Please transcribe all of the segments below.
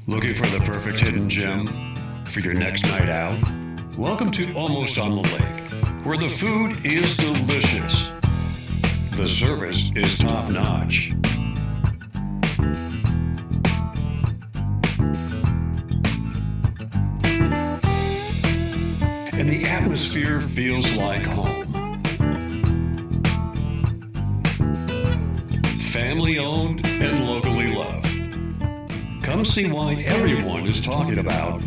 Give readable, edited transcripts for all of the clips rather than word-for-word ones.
Looking for the perfect hidden gem for your next night out? Welcome to Almost on the Lake, where the food is delicious. The service is top-notch. And the atmosphere feels like home. Family-owned and locally loved. Come see why everyone is talking about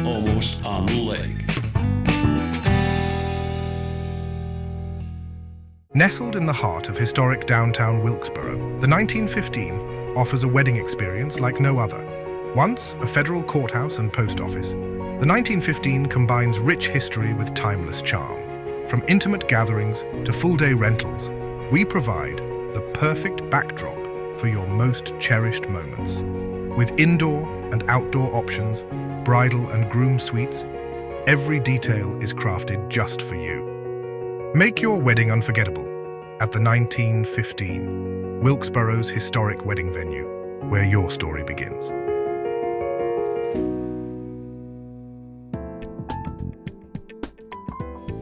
Almost on the Lake. Nestled in the heart of historic downtown Wilkesboro, the 1915 offers a wedding experience like no other. Once a federal courthouse and post office, the 1915 combines rich history with timeless charm. From intimate gatherings to full-day rentals, we provide the perfect backdrop for your most cherished moments. With indoor and outdoor options, bridal and groom suites, every detail is crafted just for you. Make your wedding unforgettable at the 1915, Wilkesboro's historic wedding venue, where your story begins.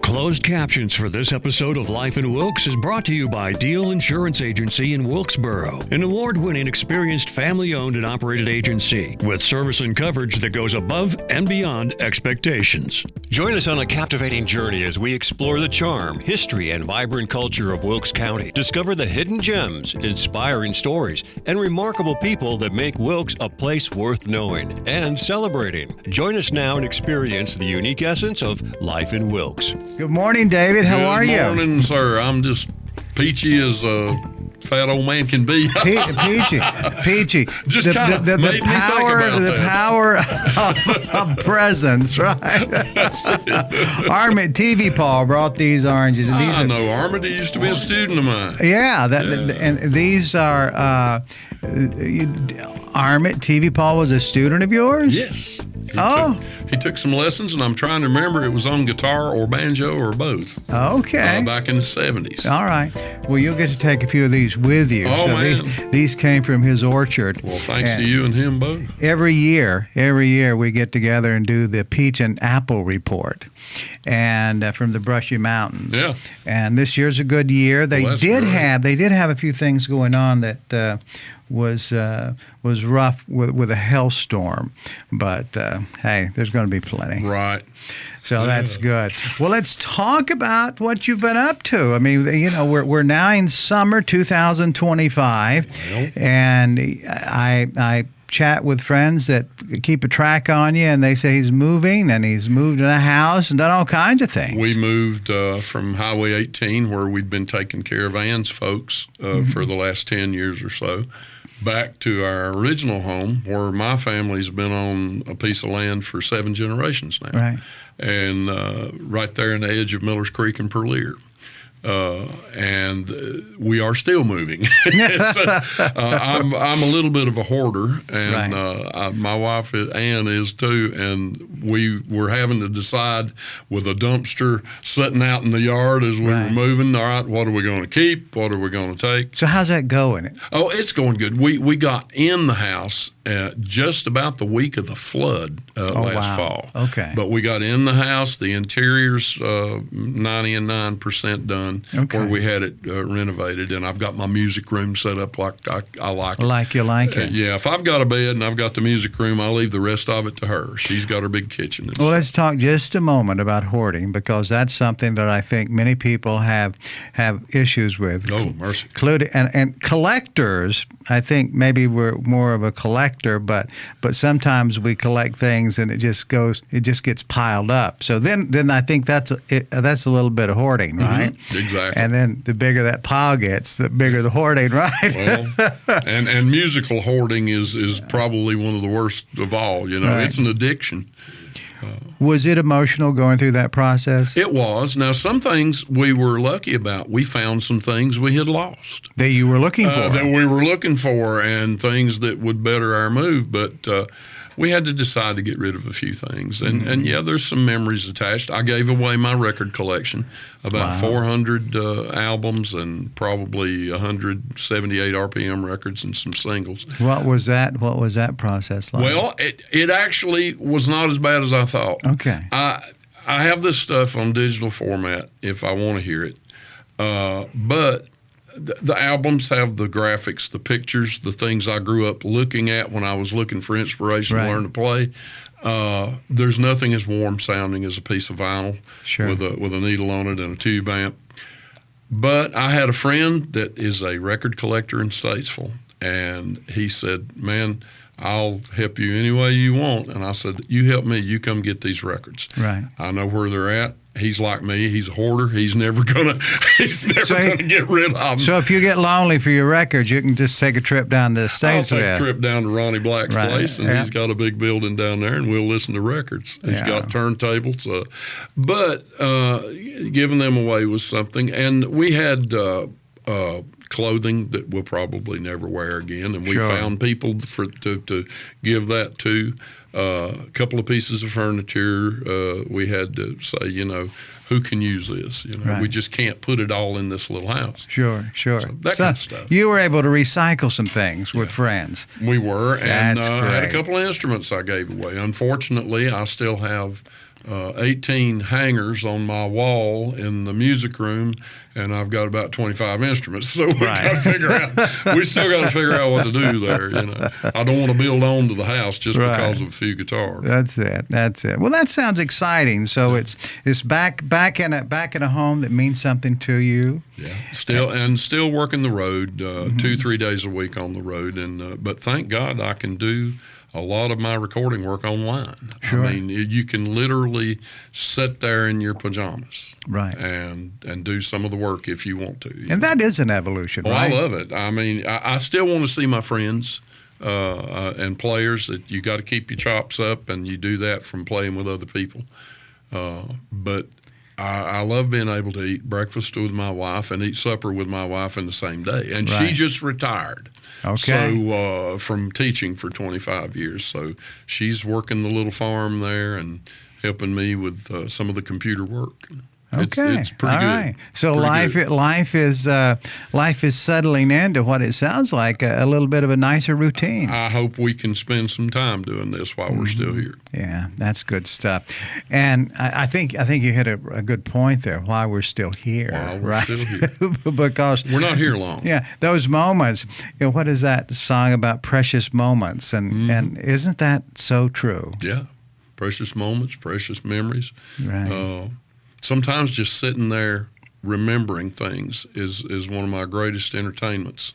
Closed captions for this episode of Life in Wilkes is brought to you by Deal Insurance Agency in Wilkesboro, an award-winning, experienced, family-owned and operated agency with service and coverage that goes above and beyond expectations. Join us on a captivating journey as we explore the charm, history, and vibrant culture of Wilkes County. Discover the hidden gems, inspiring stories, and remarkable people that make Wilkes a place worth knowing and celebrating. Join us now and experience the unique essence of Life in Wilkes. Good morning, David. How are you? Good morning, sir. I'm just peachy as a fat old man can be. Peachy. Just kind of made me think about the this. power of presence, right? That's it. Armit TV Paul brought these oranges. And these I know. Armity used to be a student of mine. And these are Armit TV Paul was a student of yours? Yes. He took some lessons, and I'm trying to remember it was on guitar or banjo or both. Okay. Back in the 70s. All right. Well, you'll get to take a few of these with you. Oh, man. These came from his orchard. Well, thanks to you and him both. Every year we get together and do the peach and apple report, and from the Brushy Mountains. Yeah. And this year's a good year. They did have a few things going on that was rough with a hailstorm, but hey, there's going to be plenty. Right. So that's good. Well, let's talk about what you've been up to. I mean, we're now in summer 2025, and I chat with friends that keep a track on you, and they say he's moving, and he's moved in a house and done all kinds of things. We moved from Highway 18, where we'd been taking care of Ann's folks for the last 10 years or so, back to our original home, where my family's been on a piece of land for 7 generations now. Right. And right there in the edge of Miller's Creek and Purlear. And we are still moving. I'm a little bit of a hoarder, and right. My wife Ann is too. And we were having to decide with a dumpster sitting out in the yard as we were moving. All right, what are we going to keep? What are we going to take? So how's that going? Oh, it's going good. We got in the house just about the week of the flood last fall. Okay. But we got in the house. The interior's 99% done. Okay. Where we had it renovated, and I've got my music room set up like I like it. Like you like it. Yeah, if I've got a bed and I've got the music room, I'll leave the rest of it to her. She's got her big kitchen. And well, stuff. let's talk just a moment about hoarding, because that's something that I think many people have issues with. Oh, mercy. Including and collectors. I think maybe we're more of a collector, but sometimes we collect things and it just gets piled up. So then I think that's a little bit of hoarding, right? Mm-hmm. Exactly. And then the bigger that pile gets, the bigger the hoarding, right? Well, and musical hoarding is probably one of the worst of all. Right. It's an addiction. Was it emotional going through that process? It was. Now, some things we were lucky about. We found some things we had lost. That you were looking for. That we were looking for, and things that would better our move. But we had to decide to get rid of a few things. And yeah, there's some memories attached. I gave away my record collection, about 400 albums and probably 178 RPM records and some singles. What was that process like? Well, it actually was not as bad as I thought. Okay. I have this stuff on digital format if I want to hear it. But the albums have the graphics, the pictures, the things I grew up looking at when I was looking for inspiration to learn to play. There's nothing as warm sounding as a piece of vinyl with a needle on it and a tube amp. But I had a friend that is a record collector in Statesville, and he said, "Man, I'll help you any way you want." And I said, "You help me. You come get these records. Right. I know where they're at." He's like me. He's a hoarder. He's never gonna get rid of them. So if you get lonely for your records, you can just take a trip down to the States. I'll take a trip down to Ronnie Black's place, and he's got a big building down there, and we'll listen to records. He's got turntables. But giving them away was something. And we had clothing that we'll probably never wear again, and we found people to give that to. A couple of pieces of furniture. We had to say, who can use this? We just can't put it all in this little house. Sure. So that kind of stuff. You were able to recycle some things with friends. We were, and That's I had a great. couple of instruments I gave away. Unfortunately, I still have 18 hangers on my wall in the music room, and I've got about 25 instruments. So we still got to figure out what to do there. I don't want to build onto the house just because of a few guitars. That's it. Well, that sounds exciting. So it's back in a home that means something to you. Yeah, still working the road, 2-3 days a week on the road, and but thank God I can do a lot of my recording work online. Sure. I mean, you can literally sit there in your pajamas, and do some of the work if you want to. And that is an evolution, I right? love it. I mean, I still want to see my friends and players. That you got to keep your chops up, and you do that from playing with other people. But I love being able to eat breakfast with my wife and eat supper with my wife in the same day. And she just retired. Okay. So from teaching for 25 years. So she's working the little farm there and helping me with some of the computer work. Okay. It's pretty good. Right. So Pretty life is settling into what it sounds like a little bit of a nicer routine. I hope we can spend some time doing this while we're still here. Yeah, that's good stuff. And I think you hit a good point there. Why we're still here, While we're right? still here. Because We're not here long. yeah, those moments. What is that song about? Precious moments, and isn't that so true? Yeah. Precious moments, precious memories. Right. Sometimes just sitting there remembering things is one of my greatest entertainments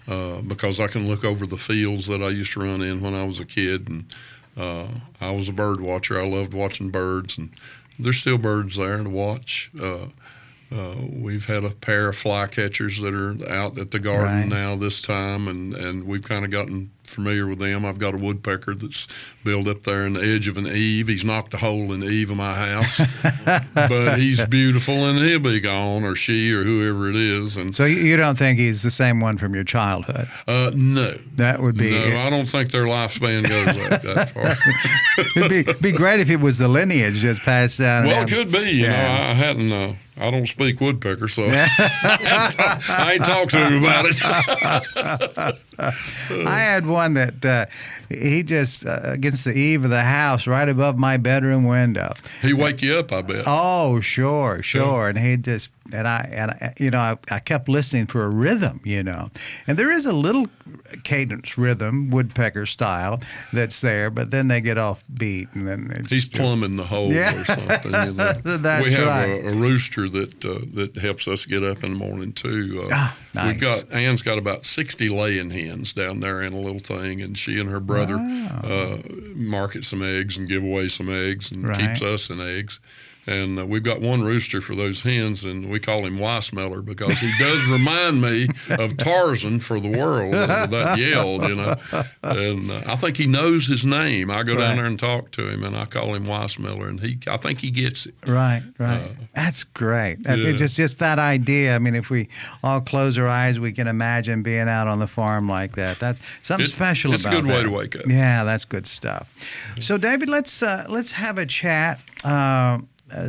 because I can look over the fields that I used to run in when I was a kid, and I was a bird watcher. I loved watching birds, and there's still birds there to watch. We've had a pair of flycatchers that are out at the garden now this time, and we've kind of gotten familiar with them. I've got a woodpecker that's built up there in the edge of an eave. He's knocked a hole in the eave of my house, but he's beautiful, and he'll be gone, or she, or whoever it is. And So you don't think he's the same one from your childhood? no. That would be. No, I don't think their lifespan goes that far. It'd be great if it was the lineage just passed down. Well, it could be. You know, I hadn't. I don't speak woodpecker, so I ain't talked to him about it. I had one that he just against the eave of the house, right above my bedroom window. He wake you up, I bet. Oh, sure. And he just I kept listening for a rhythm, and there is a little cadence rhythm, woodpecker style, that's there, but then they get off beat, and then he's plumbing the hole or something. That's we have right. a rooster that helps us get up in the morning too. Nice. Ann's got about 60 laying hens down there in a little thing, and she and her brother market some eggs and give away some eggs and keeps us in eggs. And we've got one rooster for those hens, and we call him Weissmeller because he does remind me of Tarzan for the world, that yell, And I think he knows his name. I go down there and talk to him, and I call him Weissmeller, and I think he gets it. Right. That's great. It's just that idea. I mean, if we all close our eyes, we can imagine being out on the farm like that. That's something special about that. It's a good way to wake up. Yeah, that's good stuff. So, David, let's have a chat.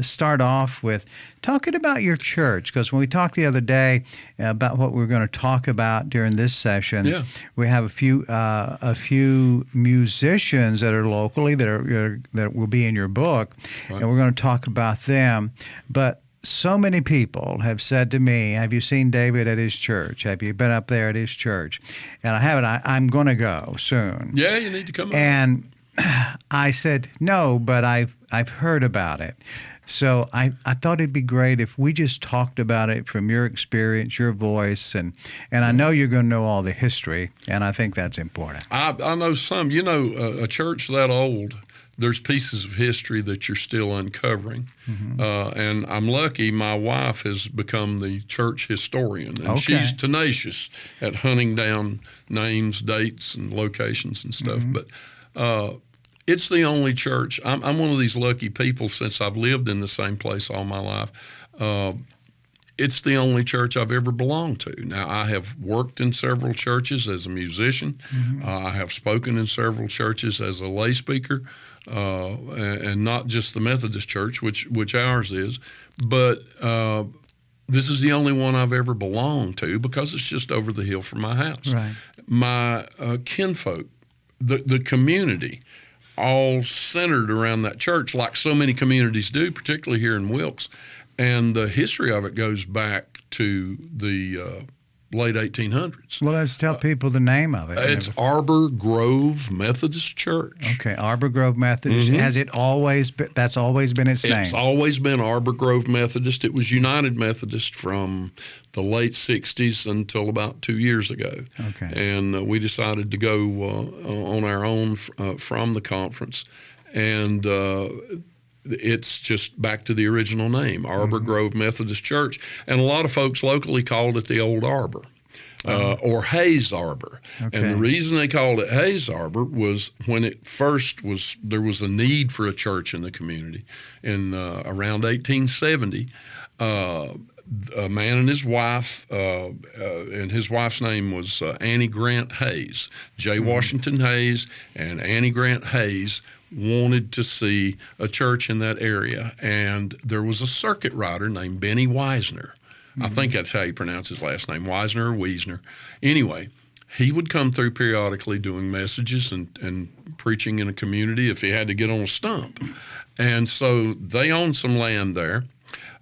Start off with talking about your church, because when we talked the other day about what we're going to talk about during this session, we have a few musicians that are locally that will be in your book, and we're going to talk about them. But so many people have said to me, "Have you seen David at his church? Have you been up there at his church?" And I haven't. I'm going to go soon. Yeah, you need to come. And I said no, but I've heard about it. So I thought it'd be great if we just talked about it from your experience, your voice, and I know you're going to know all the history, and I think that's important. I know some. A church that old, there's pieces of history that you're still uncovering. And I'm lucky my wife has become the church historian, and she's tenacious at hunting down names, dates, and locations and stuff. But it's the only church. I'm one of these lucky people, since I've lived in the same place all my life. It's the only church I've ever belonged to. Now, I have worked in several churches as a musician. I have spoken in several churches as a lay speaker, and not just the Methodist Church, which ours is. But this is the only one I've ever belonged to because it's just over the hill from my house. Right. My kinfolk, the community, all centered around that church, like so many communities do, particularly here in Wilkes. And the history of it goes back to the late 1800s. Well, let's tell people the name of it. It's Arbor Grove Methodist Church. Okay, Arbor Grove Methodist. Has it always been? That's always been its name. It's always been Arbor Grove Methodist. It was United Methodist from the late 60s until about 2 years ago. Okay. And we decided to go on our own from the conference. And it's just back to the original name, Arbor Grove Methodist Church. And a lot of folks locally called it the Old Arbor. Or Hayes Arbor. Okay. And the reason they called it Hayes Arbor was when it first was, there was a need for a church in the community. In around 1870, a man and his wife, and his wife's name was Annie Grant Hayes. J. Washington Hayes and Annie Grant Hayes wanted to see a church in that area. And there was a circuit rider named Benny Wisner. I think that's how you pronounce his last name, Wisner or Wiesner. Anyway, he would come through periodically doing messages and preaching in a community if he had to get on a stump. And so they owned some land there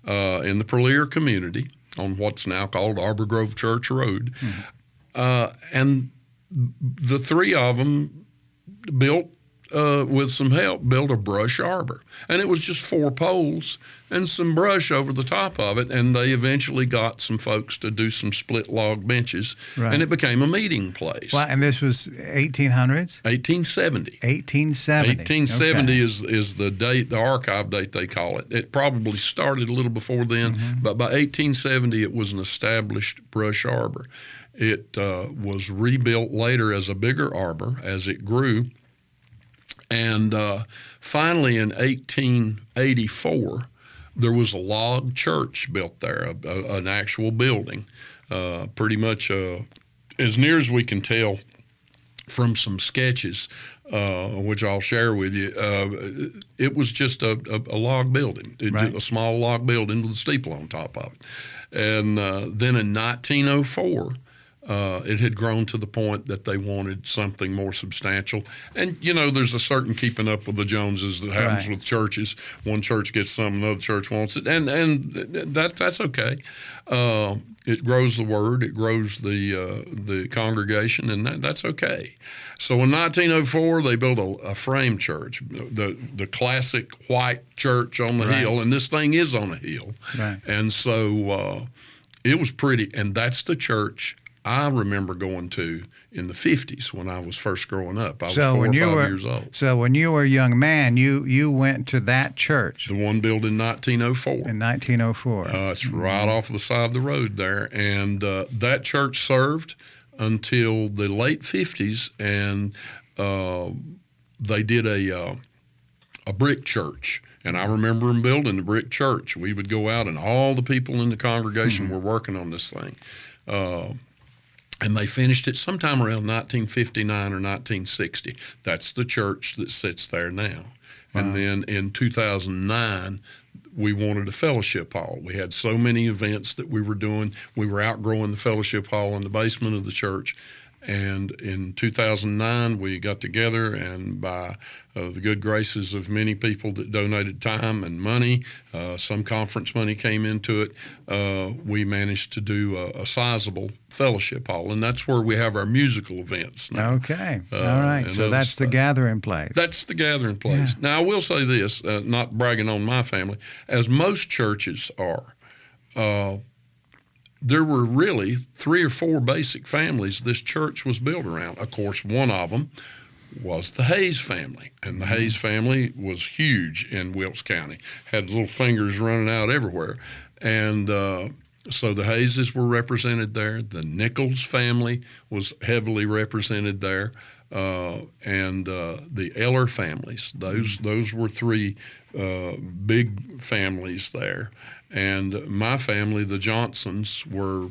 in the Purlear community on what's now called Arbor Grove Church Road. And the three of them built, with some help, built a brush arbor. And it was just 4 poles and some brush over the top of it. And they eventually got some folks to do some split log benches. Right. And it became a meeting place. Well, and this was 1800s? 1870. 1870. 1870 is the date, the archive date they call it. It probably started a little before then, but by 1870 it was an established brush arbor. It was rebuilt later as a bigger arbor as it grew. And finally, in 1884, there was a log church built there, an actual building, pretty much as near as we can tell from some sketches, which I'll share with you. It was just a log building, a small log building with a steeple on top of it. And then in 1904, it had grown to the point that they wanted something more substantial. And, there's a certain keeping up with the Joneses that happens with churches. One church gets something, another church wants it, and that's okay. It grows the word, it grows the congregation, and that's okay. So in 1904, they built a frame church, the classic white church on the hill, and this thing is on a hill. Right. And so it was pretty, and that's the church I remember going to in the 50s when I was first growing up. I was So 4 or when 5 you were years old. so when you were a young man, you went to that church The one built in 1904. in 1904. It's right off the side of the road there. And that church served until the late 50s, and they did a brick church. And I remember them building the brick church. We would go out, and all the people in the congregation were working on this thing. And they finished it sometime around 1959 or 1960. That's the church that sits there now. And then in 2009, we wanted a fellowship hall. We had so many events that we were doing. We were outgrowing the fellowship hall in the basement of the church. And in 2009, we got together, and by the good graces of many people that donated time and money, some conference money came into it, we managed to do a sizable fellowship hall. And that's where we have our musical events now. Okay. All right. So that's the gathering place. That's the gathering place. Now, I will say this, not bragging on my family, as most churches are, there were really 3 or 4 basic families this church was built around. Of course, one of them was the Hayes family, and the Hayes family was huge in Wilkes County, had little fingers running out everywhere. And so the Hayeses were represented there. The Nichols family was heavily represented there. And the Eller families, those were 3 big families there. And my family, the Johnsons, were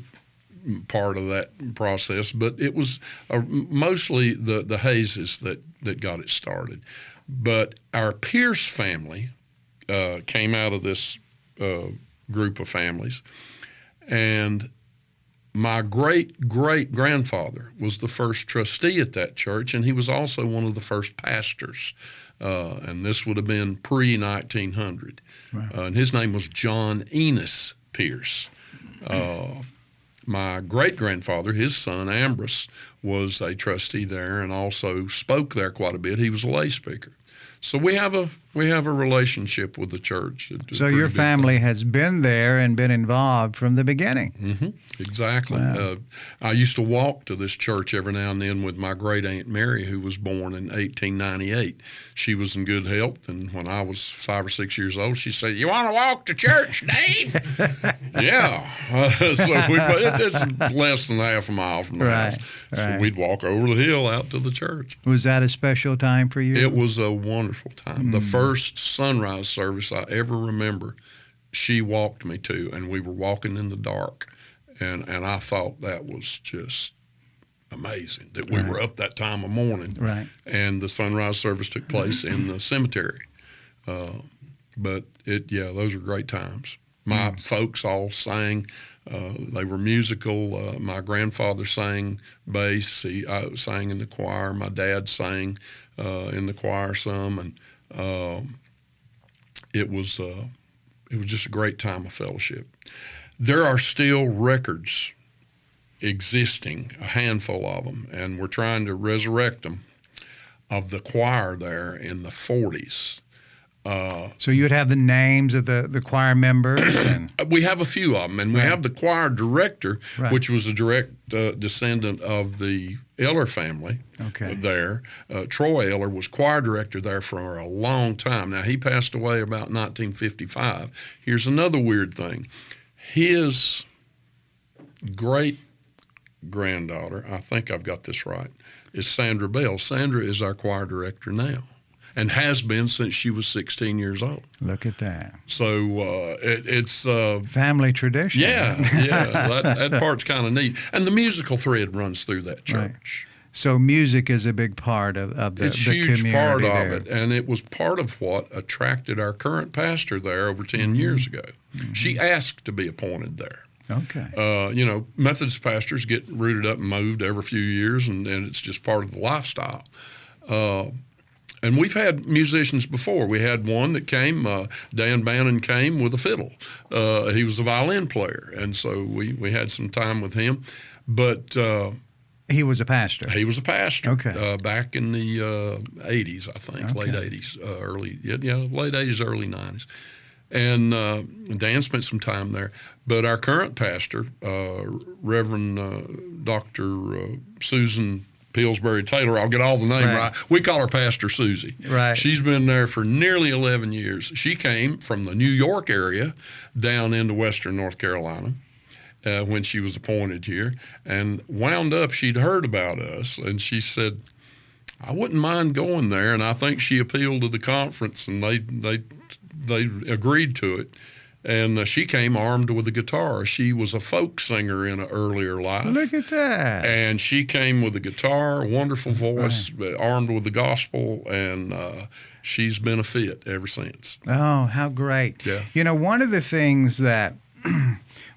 part of that process, but it was mostly the Hayeses that got it started. But our Pierce family came out of this group of families, and my great-great-grandfather was the first trustee at that church, and he was also one of the first pastors. And this would have been pre-1900. Wow. And his name was John Enos Pierce. My great-grandfather, his son, Ambrose, was a trustee there and also spoke there quite a bit. He was a lay speaker. So we have a relationship with the church. So your family has been there and been involved from the beginning. Mm-hmm. Exactly. Wow. I used to walk to this church every now and then with my great Aunt Mary, who was born in 1898. She was in good health, and when I was 5 or 6 years old, she said, "You want to walk to church, Dave?" Yeah. So it's less than half a mile from the house. So we'd walk over the hill out to the church. Was that a special time for you? It was a wonderful time. The first sunrise service I ever remember, she walked me to, and we were walking in the dark. And I thought that was just amazing that we were up that time of morning. Right. And the sunrise service took place in the cemetery. But those are great times. My folks all sang. They were musical. My grandfather sang bass. He sang in the choir. My dad sang in the choir some, and it was just a great time of fellowship. There are still records existing, a handful of them, and we're trying to resurrect them, of the choir there in the 40s. So you'd have the names of the choir members? And we have a few of them, and we have the choir director, which was a direct descendant of the Eller family there. Troy Eller was choir director there for a long time. Now, he passed away about 1955. Here's another weird thing. His great-granddaughter, I think I've got this right, is Sandra Bell. Sandra is our choir director now and has been since she was 16 years old. Look at that. So it's... family tradition. Yeah, that part's kind of neat. And the musical thread runs through that church. Right. So music is a big part of the it's a huge community part there. of it, and it was part of what attracted our current pastor there over 10 years ago. Mm-hmm. She asked to be appointed there. Okay. Methodist pastors get rooted up and moved every few years, and it's just part of the lifestyle. And we've had musicians before. We had one that came, Dan Bannon came with a fiddle. He was a violin player, and so we had some time with him. But he was a pastor. He was a pastor. Okay. Back in the 80s, I think, late 80s, late 80s, early 90s. And Dan spent some time there. But our current pastor, Reverend Dr. Susan Pillsbury Taylor, I'll get all the name right. We call her Pastor Susie. Right. She's been there for nearly 11 years. She came from the New York area down into western North Carolina when she was appointed here, and wound up, she'd heard about us, and she said, I wouldn't mind going there. And I think she appealed to the conference, and they agreed to it. And she came armed with a guitar. She was a folk singer in an earlier life. Look at that. And she came with a guitar, wonderful voice, armed with the gospel, and she's been a fit ever since. Oh, how great. Yeah. You know, one of the things that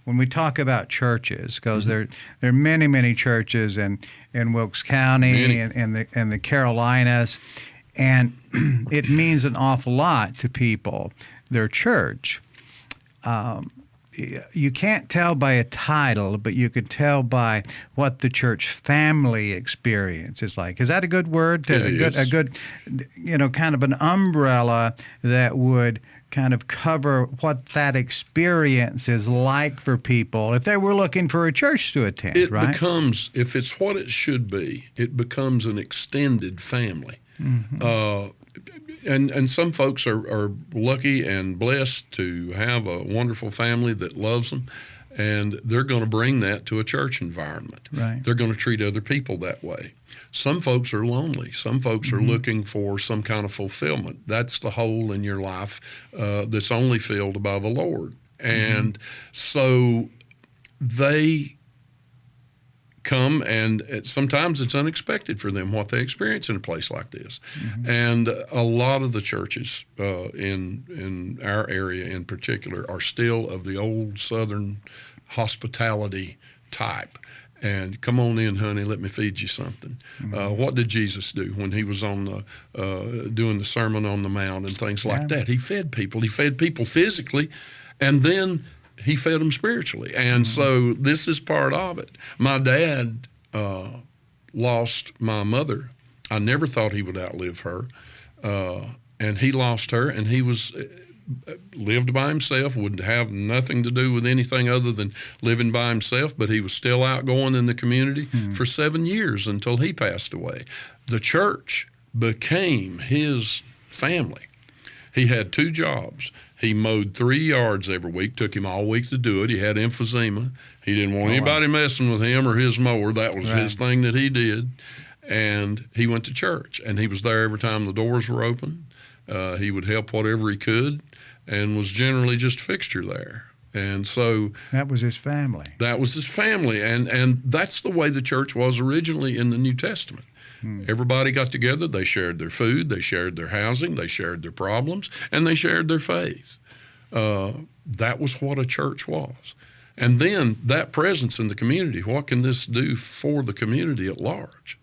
when we talk about churches, because there are many, many churches in Wilkes County and the Carolinas, and it means an awful lot to people, their church. You can't tell by a title, but you could tell by what the church family experience is like. Is that a good word? A good, kind of an umbrella that would kind of cover what that experience is like for people if they were looking for a church to attend, right? It becomes, if it's what it should be, it becomes an extended family. Mm-hmm. And some folks are lucky and blessed to have a wonderful family that loves them, and they're going to bring that to a church environment. Right. They're going to treat other people that way. Some folks are lonely. Some folks are looking for some kind of fulfillment. That's the hole in your life that's only filled by the Lord. And so they come, and sometimes it's unexpected for them what they experience in a place like this. And a lot of the churches in our area in particular are still of the old Southern hospitality type. And come on in, honey, let me feed you something. What did Jesus do when he was on doing the Sermon on the Mount and things like that? He fed people. He fed people physically, and then he fed them spiritually. And so this is part of it. My dad lost my mother. I never thought he would outlive her. And he lost her, and he lived by himself, would have nothing to do with anything other than living by himself, but he was still outgoing in the community for 7 years until he passed away. The church became his family. He had 2 jobs. He mowed 3 yards every week. Took him all week to do it. He had emphysema. He didn't want anybody messing with him or his mower. That was his thing that he did. And he went to church, and he was there every time the doors were open. He would help whatever he could, and was generally just fixture there. And so that was his family. That was his family, and that's the way the church was originally in the New Testament. Everybody got together, they shared their food, they shared their housing, they shared their problems, and they shared their faith. That was what a church was. And then that presence in the community, what can this do for the community at large?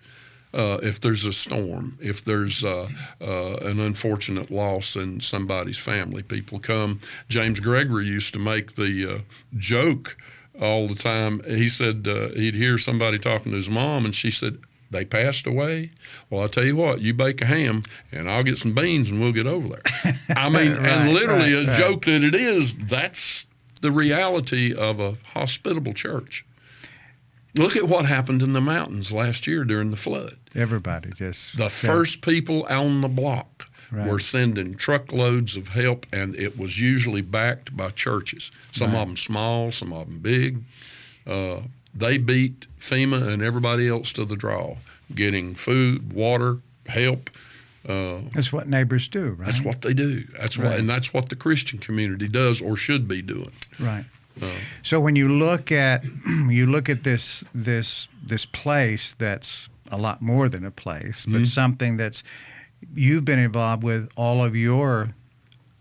If there's a storm, if there's an unfortunate loss in somebody's family, people come. James Gregory used to make the joke all the time. He said he'd hear somebody talking to his mom, and she said, they passed away? Well, I'll tell you what, you bake a ham, and I'll get some beans, and we'll get over there. I mean, and literally a joke that it is, that's the reality of a hospitable church. Look at what happened in the mountains last year during the flood. Everybody just... The first people on the block were sending truckloads of help, and it was usually backed by churches. Some of them small, some of them big. They beat FEMA and everybody else to the draw, getting food, water, help. That's what neighbors do, right? That's what they do. That's what, and that's what the Christian community does or should be doing. Right. So when you look at this place that's a lot more than a place, but something that's you've been involved with all of your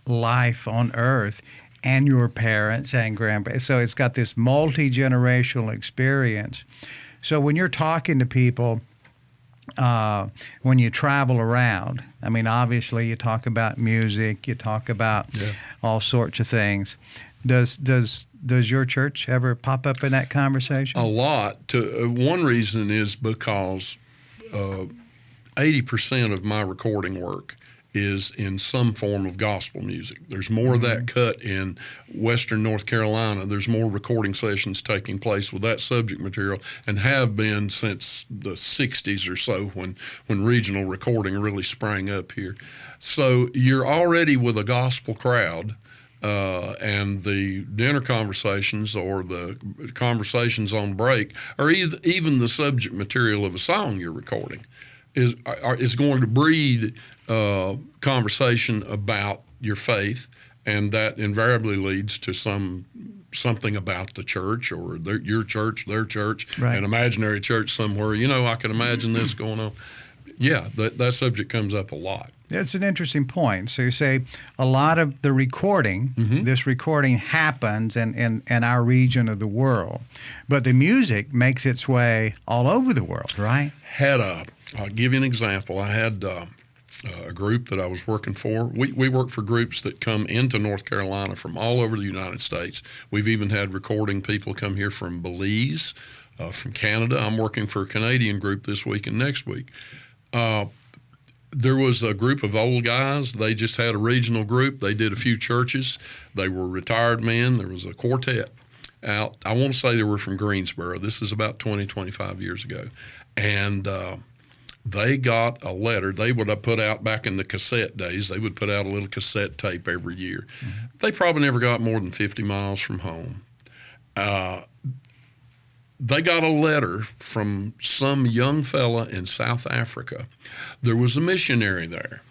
life on earth, and your parents and grandparents. So it's got this multi-generational experience. So when you're talking to people, when you travel around, I mean, obviously you talk about music, you talk about all sorts of things. Does your church ever pop up in that conversation? A lot. One reason is because 80% of my recording work is in some form of gospel music. There's more of that cut in Western North Carolina. There's more recording sessions taking place with that subject material, and have been since the 60s or so, when regional recording really sprang up here. So you're already with a gospel crowd, and the dinner conversations or the conversations on break, or even the subject material of a song you're recording, is going to breed conversation about your faith, and that invariably leads to something about the church, or your church, their church, right. An imaginary church somewhere. I can imagine this going on. Yeah, that subject comes up a lot. It's an interesting point. So you say a lot of the recording, this recording happens in our region of the world, but the music makes its way all over the world, right? I'll give you an example. I had a group that I was working for. We work for groups that come into North Carolina from all over the United States. We've even had recording people come here from Belize, from Canada. I'm working for a Canadian group this week and next week. There was a group of old guys. They just had a regional group. They did a few churches. They were retired men. There was a quartet out. I want to say they were from Greensboro. This is about 20, 25 years ago. And they got a letter. They would have put out, back in the cassette days, they would put out a little cassette tape every year. They probably never got more than 50 miles from home. They got a letter from some young fella in South Africa. There was a missionary there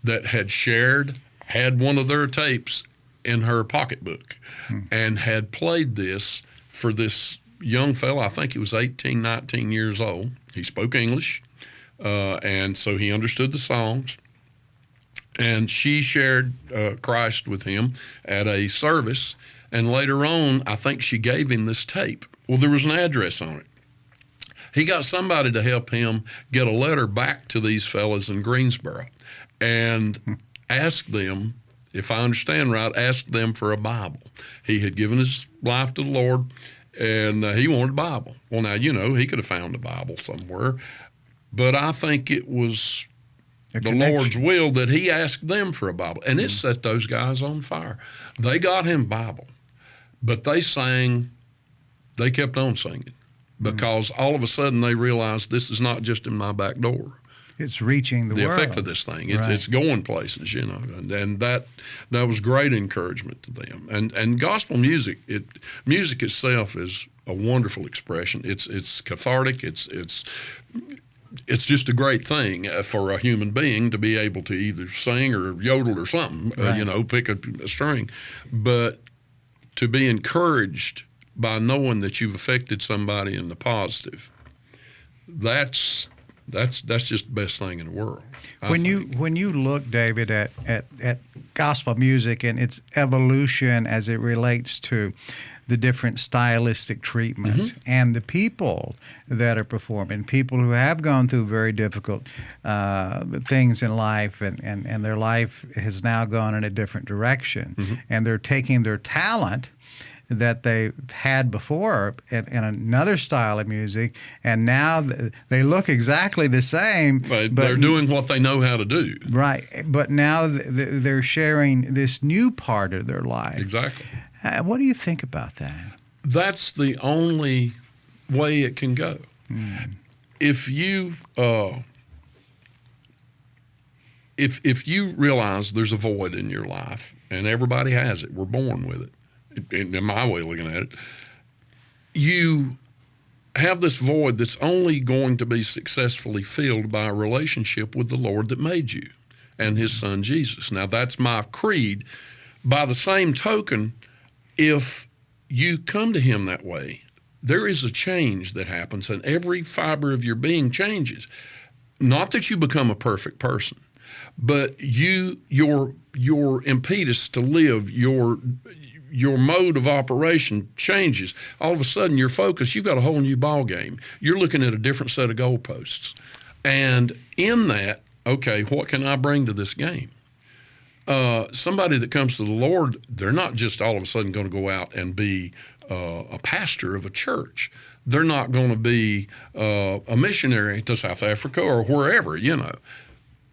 that had one of their tapes in her pocketbook and had played this for this young fella. I think he was 18, 19 years old. He spoke English, and so he understood the songs. And she shared Christ with him at a service. And later on, I think she gave him this tape. Well, there was an address on it. He got somebody to help him get a letter back to these fellas in Greensboro and asked them, if I understand right, asked them for a Bible. He had given his life to the Lord, and he wanted a Bible. Well, now, he could have found a Bible somewhere, but I think it was the Lord's will that he asked them for a Bible, and it set those guys on fire. They got him a Bible, but they kept on singing, because all of a sudden they realized this is not just in my back door. It's reaching the world. The effect of this thing. It's going places, and that was great encouragement to them. And gospel music, music itself is a wonderful expression. It's cathartic. It's just a great thing for a human being to be able to either sing or yodel or something, pick a string, but to be encouraged by knowing that you've affected somebody in the positive. That's just the best thing in the world. When you look, David, at gospel music and its evolution as it relates to the different stylistic treatments and the people that are performing, people who have gone through very difficult things in life, and their life has now gone in a different direction, and they're taking their talent that they had before in another style of music, and now they look exactly the same. But they're doing what they know how to do. Right, but now they're sharing this new part of their life. Exactly. What do you think about that? That's the only way it can go. If you if you realize there's a void in your life, and everybody has it, we're born with it, in my way of looking at it, you have this void that's only going to be successfully filled by a relationship with the Lord that made you and his son Jesus. Now, that's my creed. By the same token, if you come to him that way, there is a change that happens, and every fiber of your being changes. Not that you become a perfect person, but your impetus to live, your mode of operation changes. All of a sudden, your focus, you've got a whole new ball game. You're looking at a different set of goalposts. And in that, okay, what can I bring to this game? Somebody that comes to the Lord, they're not just all of a sudden going to go out and be a pastor of a church. They're not going to be a missionary to South Africa or wherever,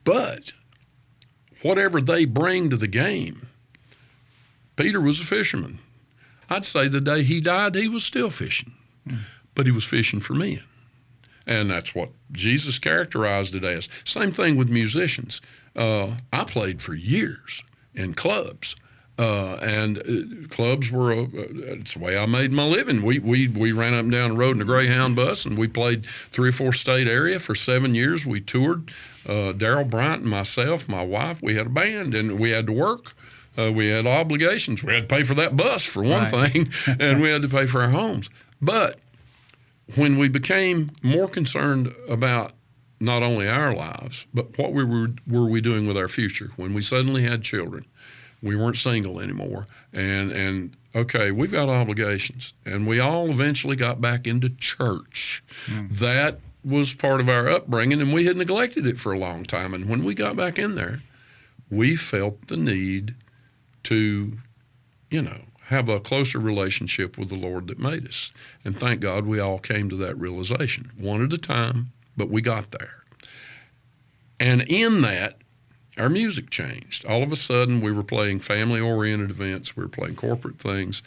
But whatever they bring to the game. Peter was a fisherman. I'd say the day he died, he was still fishing, but he was fishing for men. And that's what Jesus characterized it as. Same thing with musicians. I played for years in clubs. And clubs were, it's the way I made my living. We ran up and down the road in a Greyhound bus, and we played 3 or 4 state area for 7 years. We toured. Darrell Bryant and myself, my wife, we had a band, and we had to work. We had obligations. We had to pay for that bus, for one thing, and we had to pay for our homes. But when we became more concerned about not only our lives, but what were we doing with our future, when we suddenly had children, we weren't single anymore, and okay, we've got obligations, and we all eventually got back into church. That was part of our upbringing, and we had neglected it for a long time. And when we got back in there, we felt the need to, have a closer relationship with the Lord that made us. And thank God we all came to that realization, one at a time, but we got there. And in that, our music changed. All of a sudden, we were playing family-oriented events, we were playing corporate things,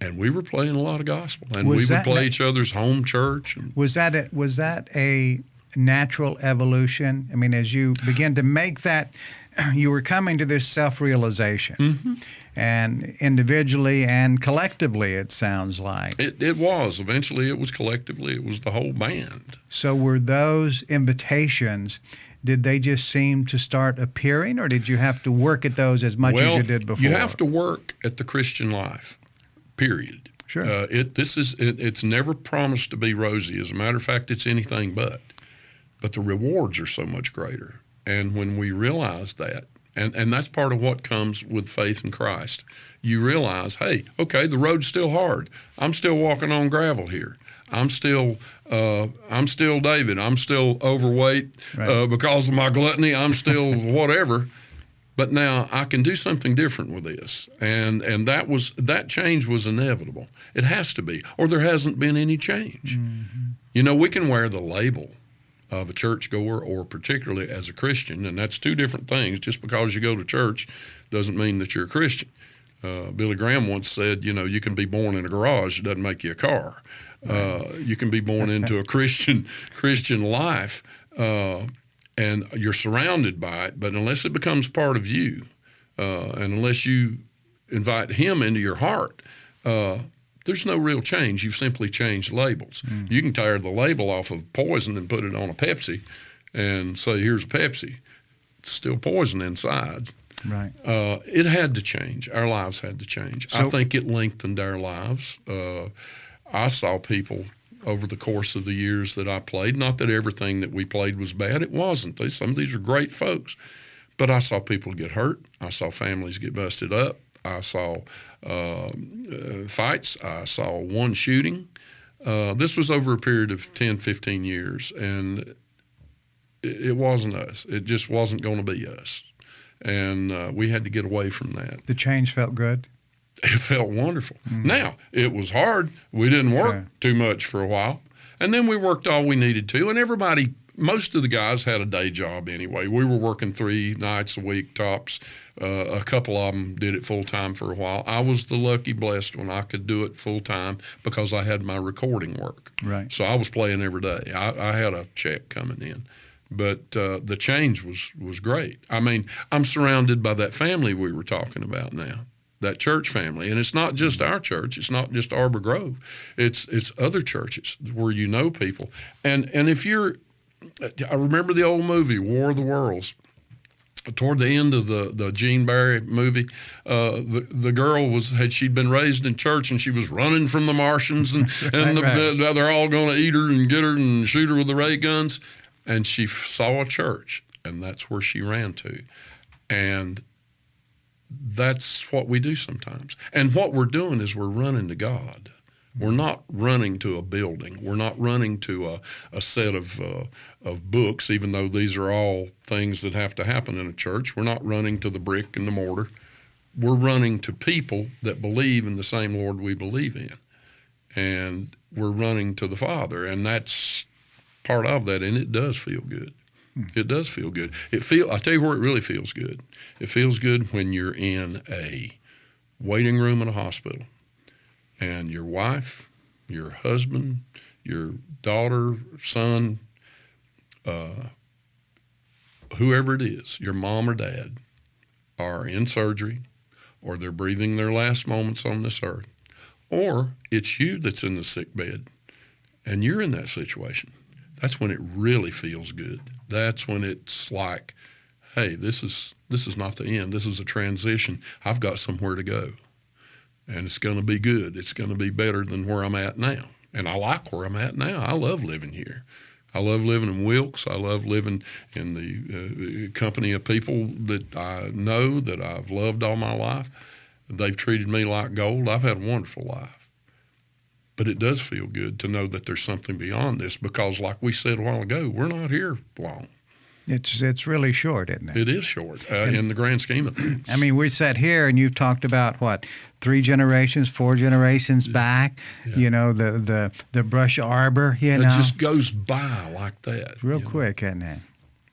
and we were playing a lot of gospel. And we would play each other's home church. And was that a natural evolution? I mean, as you began to make that, you were coming to this self-realization, and individually and collectively, it sounds like. It was. Eventually, it was collectively. It was the whole band. So were those invitations, did they just seem to start appearing, or did you have to work at those as much as you did before? You have to work at the Christian life, period. Sure. It's never promised to be rosy. As a matter of fact, it's anything but. But the rewards are so much greater. And when we realize that, and that's part of what comes with faith in Christ, you realize, hey, okay, the road's still hard. I'm still walking on gravel here. I'm still David. I'm still overweight because of my gluttony. I'm still whatever. But now I can do something different with this. And that change was inevitable. It has to be, or there hasn't been any change. We can wear the label of a churchgoer, or particularly as a Christian, and that's two different things. Just because you go to church doesn't mean that you're a Christian. Billy Graham once said, you can be born in a garage, it doesn't make you a car. You can be born into a Christian life, and you're surrounded by it, but unless it becomes part of you, and unless you invite him into your heart, there's no real change. You've simply changed labels. You can tear the label off of poison and put it on a Pepsi and say, here's a Pepsi. It's still poison inside. Right. It had to change. Our lives had to change. I think it lengthened our lives. I saw people over the course of the years that I played, not that everything that we played was bad. It wasn't. Some of these are great folks. But I saw people get hurt. I saw families get busted up. I saw fights. I saw one shooting. This was over a period of 10, 15 years, and it wasn't us. It just wasn't going to be us. And we had to get away from that. The change felt good? It felt wonderful. Now, it was hard. We didn't work too much for a while. And then we worked all we needed to, and most of the guys had a day job anyway. We were working 3 nights a week tops. A couple of them did it full-time for a while. I was the lucky, blessed one. I could do it full-time because I had my recording work. Right. So I was playing every day. I had a check coming in. But the change was great. I mean, I'm surrounded by that family we were talking about now, that church family. And it's not just our church. It's not just Arbor Grove. It's other churches where you know people. And if you're – I remember the old movie, War of the Worlds. Toward the end of the Gene Barry movie, the girl she'd been raised in church, and she was running from the Martians, and they're all going to eat her and get her and shoot her with the ray guns. And she saw a church, and that's where she ran to. And that's what we do sometimes. And what we're doing is we're running to God. We're not running to a building. We're not running to a set of books, even though these are all things that have to happen in a church. We're not running to the brick and the mortar. We're running to people that believe in the same Lord we believe in. And we're running to the Father, and that's part of that, and it does feel good. It does feel good. I'll tell you where it really feels good. It feels good when you're in a waiting room in a hospital and your wife, your husband, your daughter, son, whoever it is, your mom or dad, are in surgery, or they're breathing their last moments on this earth, or it's you that's in the sick bed and you're in that situation. That's when it really feels good. That's when it's like, hey, this is not the end. This is a transition. I've got somewhere to go, and it's going to be good. It's going to be better than where I'm at now. And I like where I'm at now. I love living here. I love living in Wilkes. I love living in the company of people that I know, that I've loved all my life. They've treated me like gold. I've had a wonderful life. But it does feel good to know that there's something beyond this, because like we said a while ago, we're not here long. It's really short, isn't it? It is short in the grand scheme of things. I mean, we sat here and you've talked about, what, 3 generations, 4 generations back, Yeah. the brush arbor, It just goes by like that. real quick, isn't it?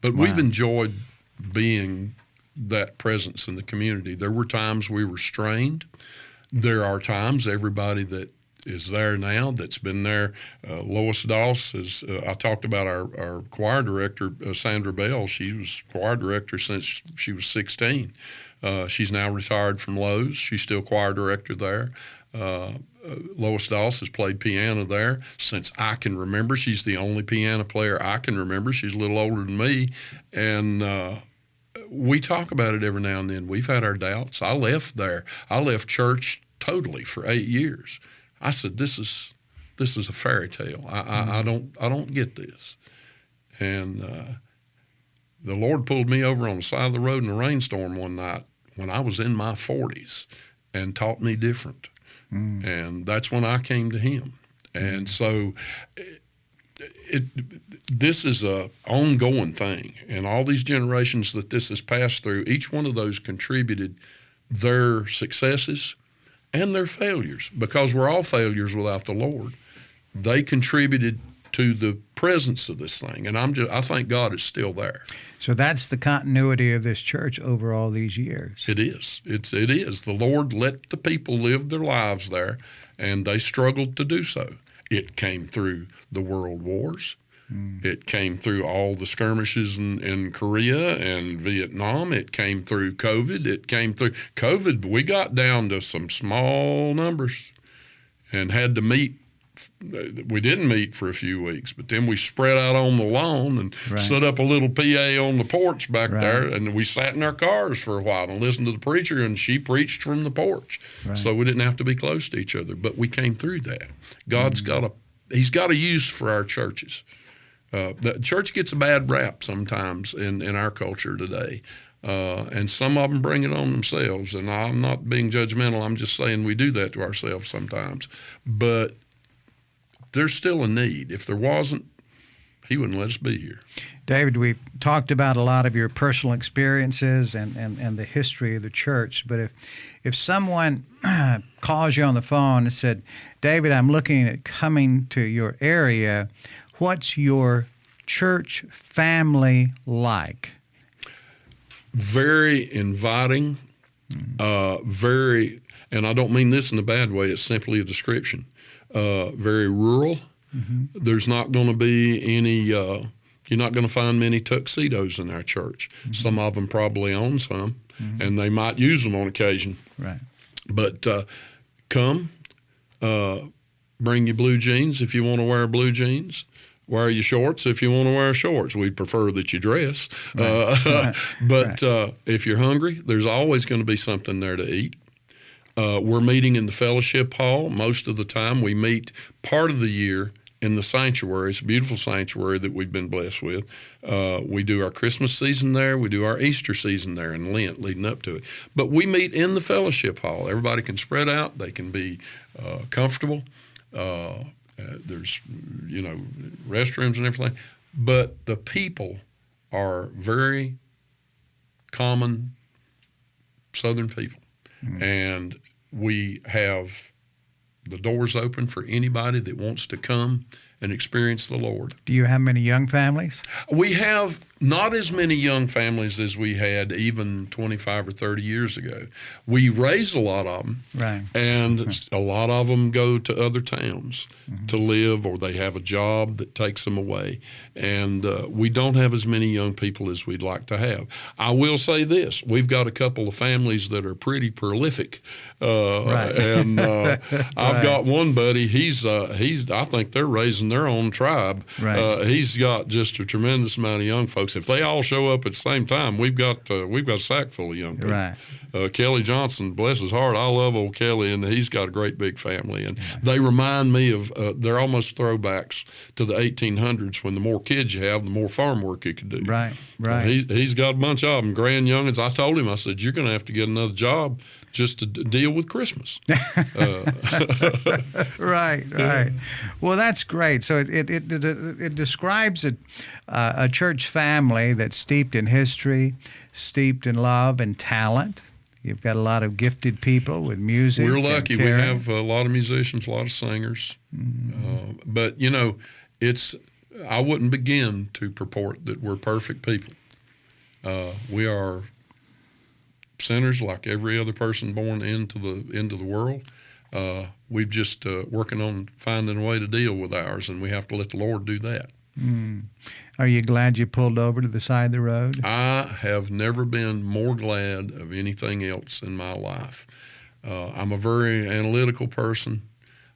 But Wow. we've enjoyed being that presence in the community. There were times we were strained. There are times everybody that is there now, that's been there. Lois Doss is, I talked about our choir director, Sandra Bell. She was choir director since she was 16. She's now retired from Lowe's. She's still choir director there. Lois Doss has played piano there since I can remember. She's the only piano player I can remember. She's a little older than me. And we talk about it every now and then. We've had our doubts. I left there. I left church totally for 8 years. I said, this is a fairy tale. I don't get this. And the Lord pulled me over on the side of the road in a rainstorm one night when I was in my 40s and taught me different. And that's when I came to him. And so this is a ongoing thing. And all these generations that this has passed through, each one of those contributed their successes and their failures, because we're all failures without the Lord. They contributed to the presence of this thing, and I thank God it's still there. So that's the continuity of this church over all these years. It is. It is. The Lord let the people live their lives there, and they struggled to do so. It came through the world wars. It came through all the skirmishes in Korea and Vietnam. It came through COVID. It came through COVID. We got down to some small numbers and had to meet. We didn't meet for a few weeks, but then we spread out on the lawn and set up a little PA on the porch back there, and we sat in our cars for a while and listened to the preacher, and she preached from the porch. So we didn't have to be close to each other, but we came through that. God's He's got a use for our churches. The church gets a bad rap sometimes in our culture today, and some of them bring it on themselves. And I'm not being judgmental. I'm just saying we do that to ourselves sometimes. But there's still a need. If there wasn't, he wouldn't let us be here. David, we talked about a lot of your personal experiences and the history of the church. But if someone calls you on the phone and said, David, I'm looking at coming to your area, what's your church family like? Very inviting, very, and I don't mean this in a bad way, it's simply a description. Very rural. There's not going to be any, you're not going to find many tuxedos in our church. Some of them probably own some, and they might use them on occasion. Right. But come, bring your blue jeans if you want to wear blue jeans. Wear your shorts if you want to wear shorts. We'd prefer that you dress. But if you're hungry, there's always going to be something there to eat. We're meeting in the fellowship hall. Most of the time we meet part of the year in the sanctuary. It's a beautiful sanctuary that we've been blessed with. We do our Christmas season there. We do our Easter season there and Lent leading up to it. But we meet in the fellowship hall. Everybody can spread out. They can be comfortable. There's, restrooms and everything. But the people are very common Southern people. And we have the doors open for anybody that wants to come and experience the Lord. Do you have many young families? We have not as many young families as we had even 25 or 30 years ago. We raise a lot of them, Right. and a lot of them go to other towns to live, or they have a job that takes them away. And we don't have as many young people as we'd like to have. I will say this: we've got a couple of families that are pretty prolific, and I've got one buddy. He's I think they're raising their own tribe. Right. He's got just a tremendous amount of young folks. If they all show up at the same time, we've got a sack full of young people. Right. Kelly Johnson, bless his heart, I love old Kelly, and he's got a great big family. And they remind me of, they're almost throwbacks to the 1800s, when the more kids you have, the more farm work you could do. Right. Right. He's got a bunch of them, grand youngins. I told him, I said, you're going to have to get another job just to deal with Christmas. Right, right. Well, that's great. So it describes a church family that's steeped in history, steeped in love and talent. You've got a lot of gifted people with music. We're lucky. and We caring. have a lot of musicians, a lot of singers. But, I wouldn't begin to purport that we're perfect people. We are sinners like every other person born into the world. We've just working on finding a way to deal with ours, and we have to let the Lord do that. Are you glad you pulled over to the side of the road? I have never been more glad of anything else in my life. I'm a very analytical person.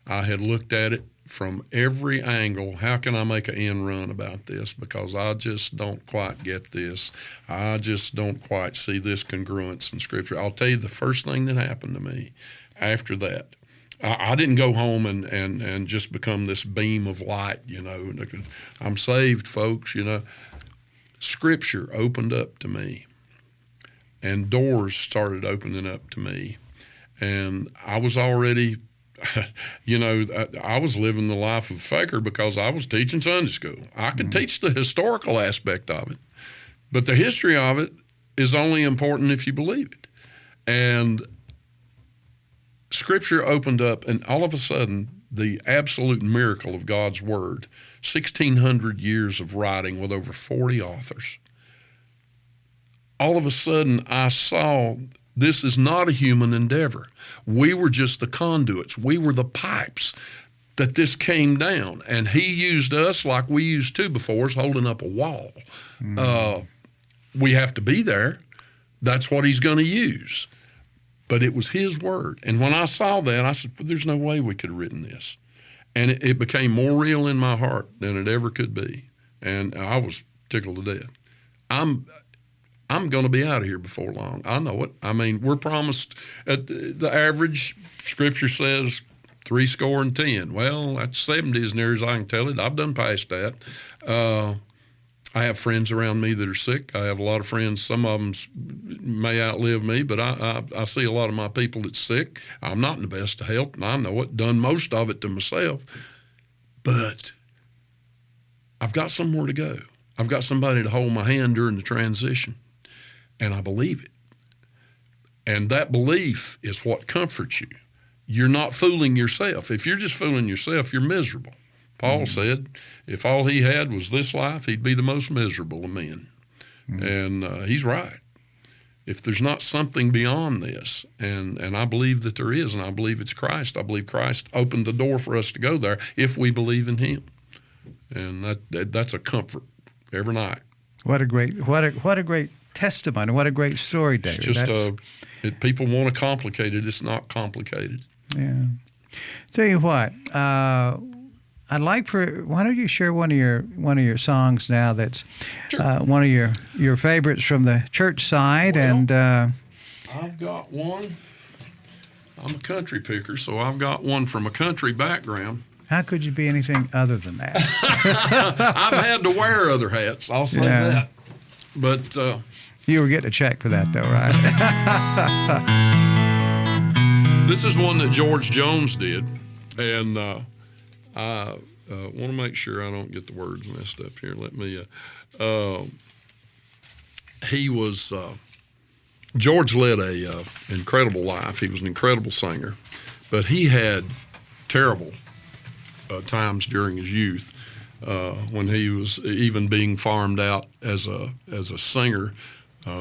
I had looked at it from every angle. How can I make an end run about this? Because I just don't quite get this. I just don't quite see this congruence in Scripture. I'll tell you the first thing that happened to me after that. I didn't go home and just become this beam of light, I'm saved, folks, Scripture opened up to me, and doors started opening up to me. And I was already, I was living the life of a faker because I was teaching Sunday school. I could teach the historical aspect of it, but the history of it is only important if you believe it. And Scripture opened up, and all of a sudden, the absolute miracle of God's Word, 1,600 years of writing with over 40 authors. All of a sudden, I saw this is not a human endeavor. We were just the conduits. We were the pipes that this came down, and He used us like we used to before, holding up a wall. We have to be there. That's what He's going to use. But it was His Word. And when I saw that, I said, there's no way we could have written this. And it became more real in my heart than it ever could be. And I was tickled to death. I'm going to be out of here before long. I know it. I mean, we're promised, at the average, Scripture says 70. Well, that's 70 as near as I can tell it. I've done past that. I have friends around me that are sick. I have a lot of friends. Some of them may outlive me, but I see a lot of my people that's sick. I'm not in the best of health, and I know it. Done most of it to myself. But I've got somewhere to go. I've got somebody to hold my hand during the transition, and I believe it. And that belief is what comforts you. You're not fooling yourself. If you're just fooling yourself, you're miserable. Paul said, if all he had was this life, he'd be the most miserable of men. And he's right. If there's not something beyond this, and I believe that there is, and I believe it's Christ. I believe Christ opened the door for us to go there if we believe in Him. And that's a comfort every night. What a great testimony. What a great story, David. It's just people want to complicate it. It's not complicated. Yeah. Tell you what, I'd like why don't you share one of your songs now that's one of your favorites from the church side? Well, and I've got one. I'm a country picker, so I've got one from a country background. How could you be anything other than that? I've had to wear other hats, I'll say that. But you were getting a check for that, though, right? This is one that George Jones did, and I want to make sure I don't get the words messed up here. Let me. George led a incredible life. He was an incredible singer, but he had terrible times during his youth. when he was even being farmed out as a singer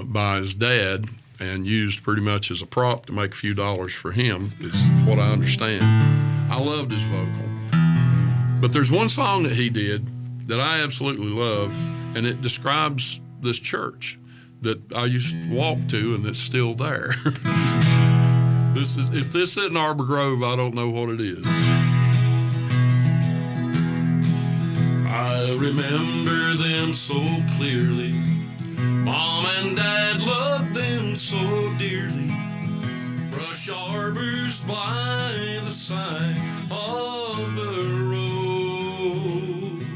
by his dad and used pretty much as a prop to make a few dollars for him, is what I understand. I loved his vocal. But there's one song that he did that I absolutely love, and it describes this church that I used to walk to and that's still there. If this isn't Arbor Grove, I don't know what it is. I remember them so clearly. Mom and Dad loved them so dearly. Brush arbors by the side of the road,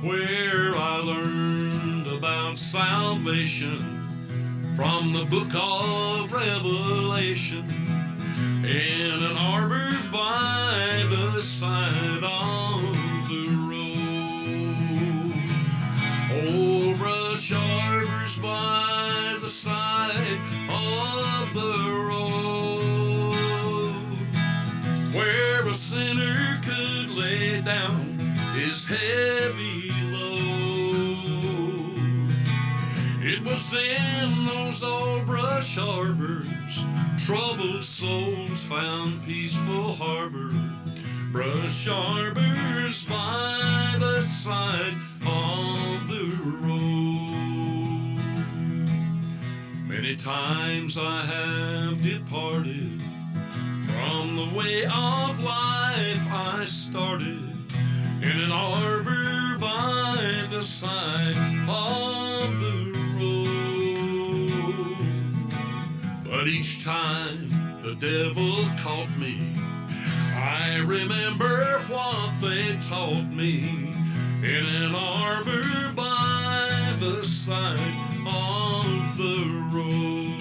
where I learned about salvation from the book of Revelation. In an arbor by the side of the road. Old brush arbors by the side of the road, where a sinner could lay down his heavy load. It was in those old brush arbors troubled souls found peaceful harbor. Brush arbors by the side of the road. Many times I have departed from the way of life I started, in an arbor by the side of the road. But each time the devil caught me, I remember what they taught me, in an arbor by the side of the road.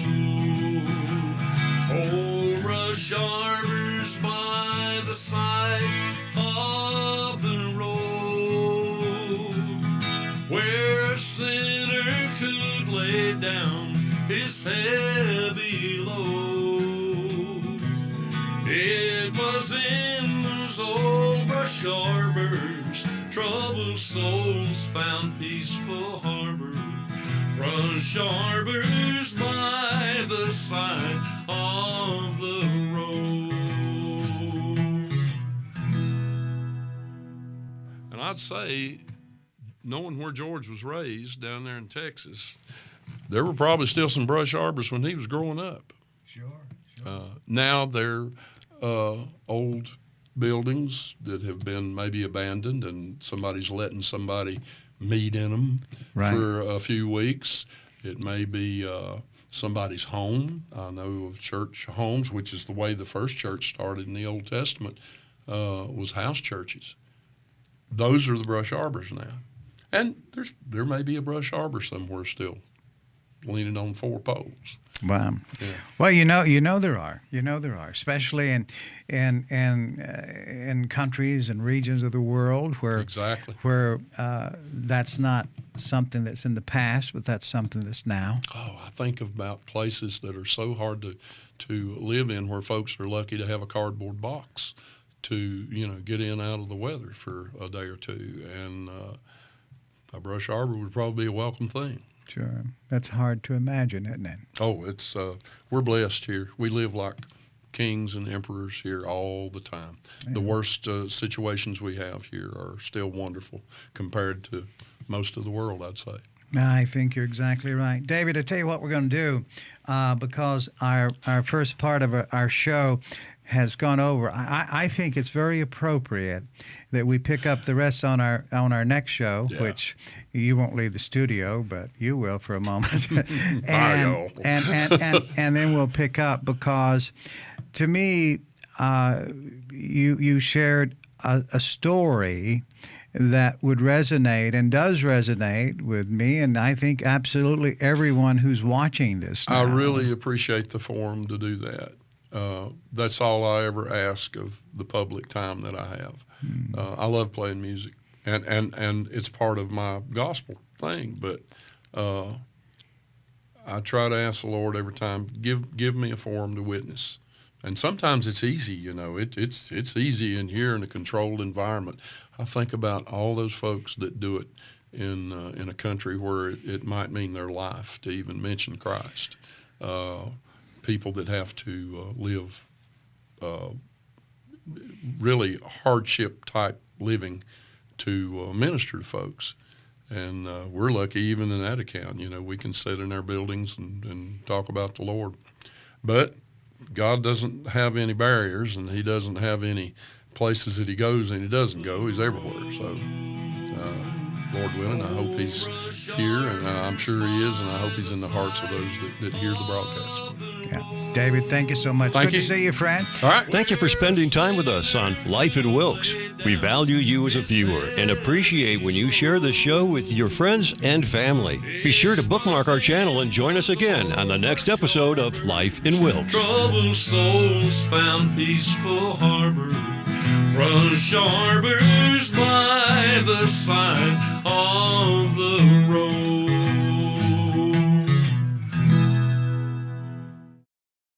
Old brush arbors by the side of the road, where a sinner could lay down his heavy load. It was in those old brush arbors troubled souls found peaceful harbor. Brush arbors by the side of the road. And I'd say, knowing where George was raised down there in Texas, there were probably still some brush arbors when he was growing up. Sure. Now they're old buildings that have been maybe abandoned, and somebody's letting somebody meet in them for a few weeks. It may be somebody's home. I know of church homes, which is the way the first church started in the Old Testament, was house churches. Those are the brush arbors now. And there may be a brush arbor somewhere still, leaning on 4 poles. Wow. Yeah. Well, you know there are, especially in countries and regions of the world where that's not something that's in the past, but that's something that's now. Oh, I think about places that are so hard to live in, where folks are lucky to have a cardboard box to get in out of the weather for a day or two, and a brush arbor would probably be a welcome thing. Sure. That's hard to imagine, isn't it? Oh, it's we're blessed here. We live like kings and emperors here all the time. Yeah. The worst situations we have here are still wonderful compared to most of the world, I'd say. I think you're exactly right. David, I tell you what we're going to do, because our first part of our show has gone over. I think it's very appropriate that we pick up the rest on our next show, which you won't leave the studio, but you will for a moment. and then we'll pick up, because to me, you shared a story that would resonate and does resonate with me, and I think absolutely everyone who's watching this now. I really appreciate the forum to do that. That's all I ever ask of the public time that I have. I love playing music, and it's part of my gospel thing, but I try to ask the Lord every time, give me a forum to witness And sometimes it's easy, it's easy in here in a controlled environment. I think about all those folks that do it in a country where it might mean their life to even mention Christ. People that have to live really hardship type living to minister to folks. And we're lucky even in that account. We can sit in our buildings and talk about the Lord. But God doesn't have any barriers, and he doesn't have any places that he goes and he doesn't go. He's everywhere. So, Lord willing, I hope he's here, and I'm sure he is, and I hope he's in the hearts of those that hear the broadcast. Yeah. David, thank you so much. Thank Good you. to see you, friend. All right. Thank you for spending time with us on Life in Wilkes. We value you as a viewer and appreciate when you share the show with your friends and family. Be sure to bookmark our channel and join us again on the next episode of Life in Wilkes. Troubled souls found peaceful harbor. Rush arbors by the side of the road.